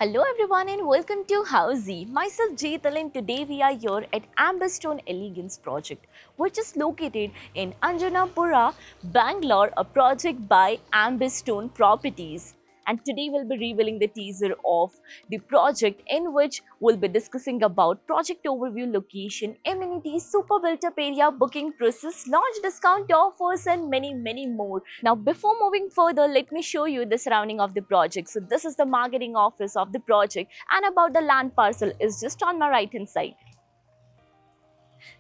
Hello everyone and welcome to Housey. Myself Jeetal and today we are here at Amberstone Elegance project which is located in Anjanapura, Bangalore, a project by Amberstone Properties. And today we'll be revealing the teaser of the project in which we'll be discussing about project overview, location, amenities, super built up area, booking process, launch discount offers and many more. Now before moving further, let me show you the surrounding of the project. So this is the marketing office of the project and about the land parcel is just on my right hand side.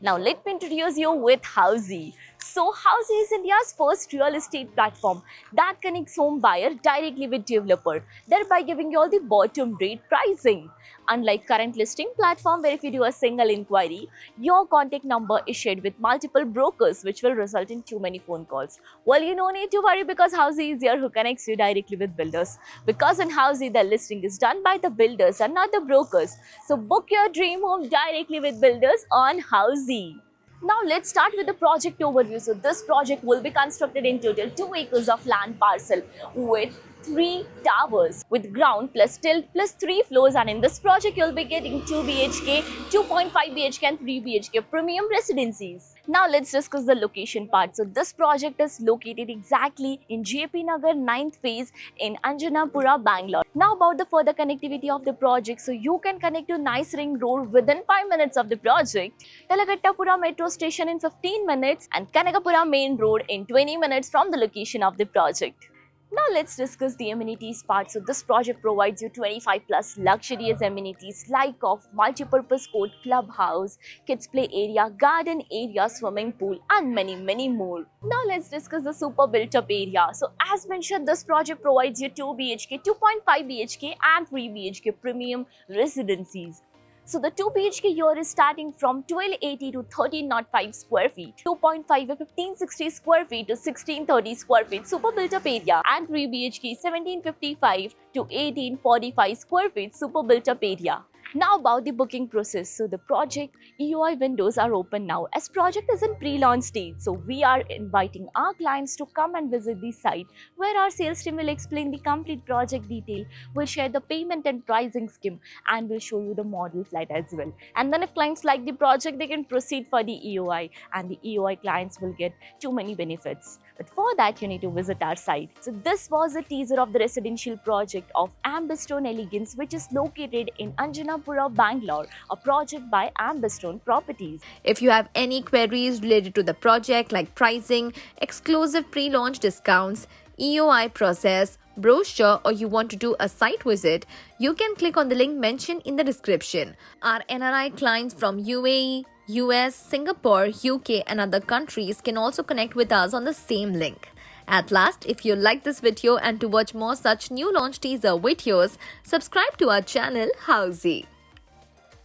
Now let me introduce you with Housey. So Housey is India's first real estate platform that connects home buyer directly with developer, thereby giving you all the bottom rate pricing. Unlike current listing platform where if you do a single inquiry, your contact number is shared with multiple brokers which will result in too many phone calls. Well, you don't need to worry because Housey is here who connects you directly with builders. Because in Housey the listing is done by the builders and not the brokers. So book your dream home directly with builders on Housey. Now let's start with the project overview. So this project will be constructed in total 2 acres of land parcel with 3 towers with ground plus tilt plus 3 floors, and in this project you'll be getting 2 BHK, 2.5 BHK and 3 BHK premium residencies. Now let's discuss the location part. So this project is located exactly in JP Nagar 9th phase in Anjanapura, Bangalore. Now about the further connectivity of the project. So you can connect to Nice Ring Road within 5 minutes of the project, Talagattapura metro station in 15 minutes and Kanagapura main road in 20 minutes from the location of the project. Now let's discuss the amenities part. So this project provides you 25 plus luxurious amenities like of multi-purpose court, clubhouse, kids play area, garden area, swimming pool and many more. Now let's discuss the super built up area. So as mentioned, this project provides you 2 BHK, 2.5 BHK and 3 BHK premium residencies. So the 2 BHK here is starting from 1280 to 1305 square feet, 2.5 to 1560 square feet to 1630 square feet super built up area, and 3 BHK 1755 to 1845 square feet super built up area. Now about the booking process. So the project EOI windows are open now as project is in pre-launch stage. So we are inviting our clients to come and visit the site where our sales team will explain the complete project detail, will share the payment and pricing scheme and will show you the model flight as well. And then if clients like the project, they can proceed for the EOI and the EOI clients will get too many benefits. But for that you need to visit our site. So this was a teaser of the residential project of Amberstone Elegance which is located in Anjanapura, Bangalore, a project by Amberstone Properties. If you have any queries related to the project like pricing, exclusive pre-launch discounts, EOI process, brochure, or you want to do a site visit, you can click on the link mentioned in the description. Our NRI clients from UAE, US, Singapore, UK and other countries can also connect with us on the same link. At last, if you like this video and to watch more such new launch teaser videos, subscribe to our channel Housey.